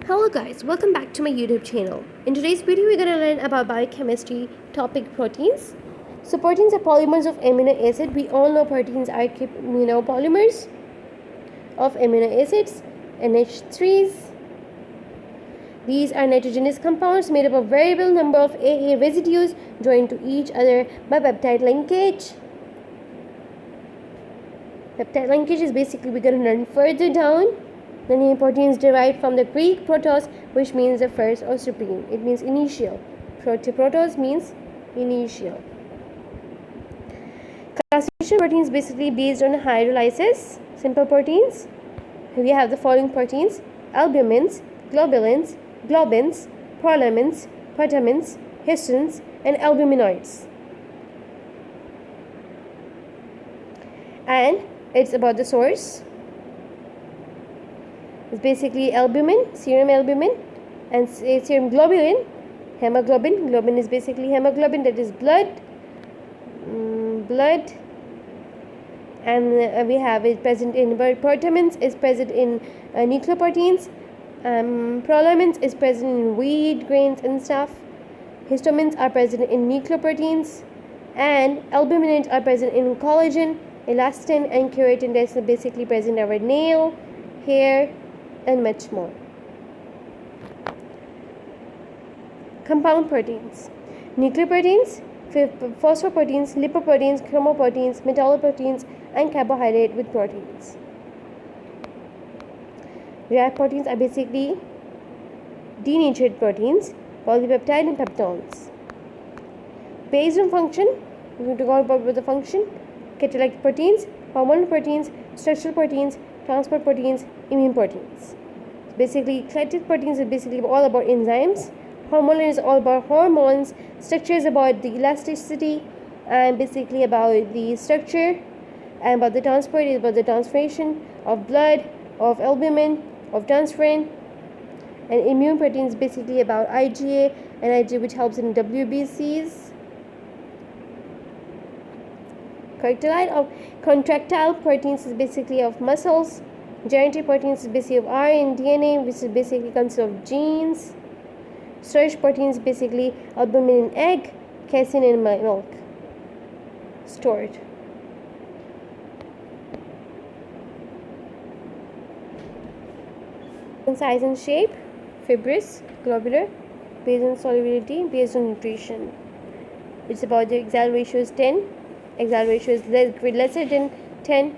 Hello guys, welcome back to my YouTube channel. In today's video, we're going to learn about biochemistry topic proteins. So proteins are polymers of amino acid. We all know proteins are polymers of amino acids, NH3s. These are nitrogenous compounds made up of variable number of AA residues joined to each other by peptide linkage. Peptide linkage is basically we're going to learn further down. The name protein is derived from the Greek protos, which means the first or supreme. It means initial. Protos means initial. Classification of proteins basically based on hydrolysis. Simple proteins. We have the following proteins: albumins, globulins, globins, prolamins, protamins, histons, and albuminoids. And it's about the source. It's basically albumin, serum albumin, and serum globulin, hemoglobin. Globin is basically hemoglobin, that is blood. And we have it present in protamins, is present in nucleoproteins. Prolamins is present in wheat, grains, and stuff. Histamines are present in nucleoproteins, and albuminoids are present in collagen, elastin, and keratin. That's basically present in our nail, hair, and much more. Compound proteins: nucleoproteins, phosphoproteins, lipoproteins, chromoproteins, metalloproteins, and carbohydrate with proteins. Derived proteins are basically denatured proteins, polypeptide and peptones. Based on function, we're going to go about the function: catalytic proteins, hormonal proteins, structural proteins, transport proteins, immune proteins. Basically, catalytic proteins is basically all about enzymes. Hormonal is all about hormones. Structure is about the elasticity and basically about the structure. And about the transport is about the transformation of blood, of albumin, of transferrin. And immune proteins basically about IgA and IgA, which helps in WBCs. Contractile proteins is basically of muscles. Genetic proteins is basically of RNA, DNA, which is basically consists of genes. Storage proteins basically albumin in egg, casein in milk. Stored. In size and shape: fibrous, globular, based on solubility, based on nutrition. It's about the axial ratio is 10. Axial ratio is lesser than 10.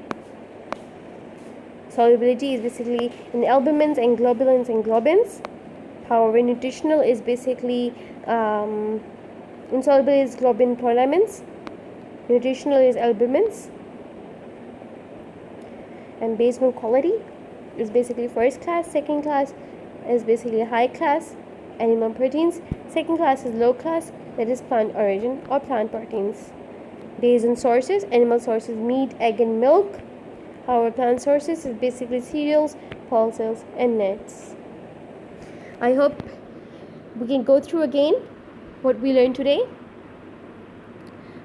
Solubility is basically in albumins and globulins and globins. However, nutritional is basically insoluble is globin prolamins. Nutritional is albumins. And based on quality is basically first class, second class is basically high class animal proteins. Second class is low class, that is plant origin or plant proteins. Based on sources, animal sources meat, egg, and milk. Our plant sources is basically cereals, pulses, and nuts. I hope we can go through again what we learned today.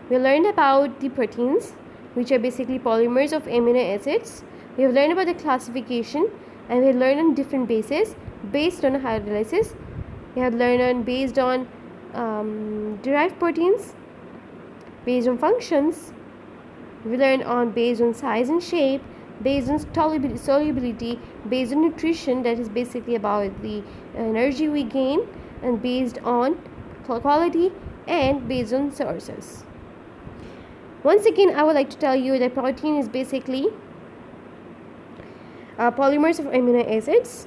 We learned about the proteins, which are basically polymers of amino acids. We have learned about the classification, and we have learned on different bases based on hydrolysis. We have learned on based on derived proteins, based on functions. We learned on based on size and shape, based on solubility, based on nutrition, that is basically about the energy we gain, and based on quality, and based on sources. Once again, I would like to tell you that protein is basically polymers of amino acids.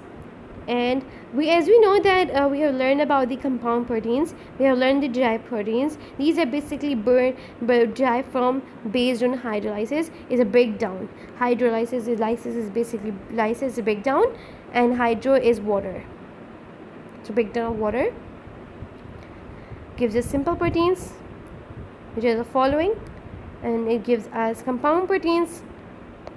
And as we know that we have learned about the compound proteins, we have learned the derived proteins. These are basically derived from based on hydrolysis is a breakdown. Hydrolysis is lysis is basically lysis is a breakdown, and hydro is water. So breakdown of water gives us simple proteins, which are the following, and it gives us compound proteins,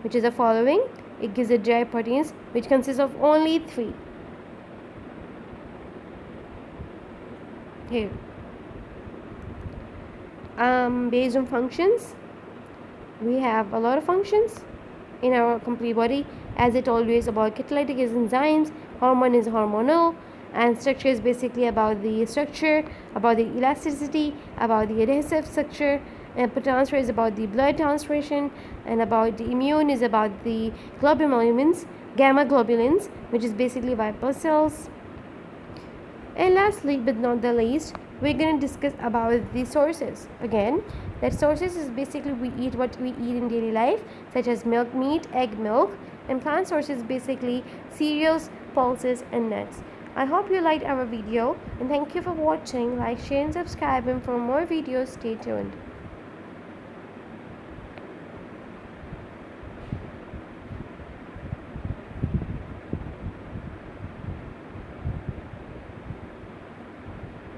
which is the following. It gives the derived proteins, which consists of only 3. Here, based on functions, we have a lot of functions in our complete body. As it always about catalytic is enzymes, Hormone is hormonal, and structure is basically about the structure, about the elasticity, about the adhesive structure. And transfer is about the blood transmission, and about the immune is about the globulins, gamma globulins, which is basically white blood cells. And lastly, but not the least, we're going to discuss about the sources. Again, that sources is basically we eat what we eat in daily life, such as milk, meat, egg, milk, and plant sources basically cereals, pulses, and nuts. I hope you liked our video, and thank you for watching. Like, share, and subscribe, and for more videos, stay tuned.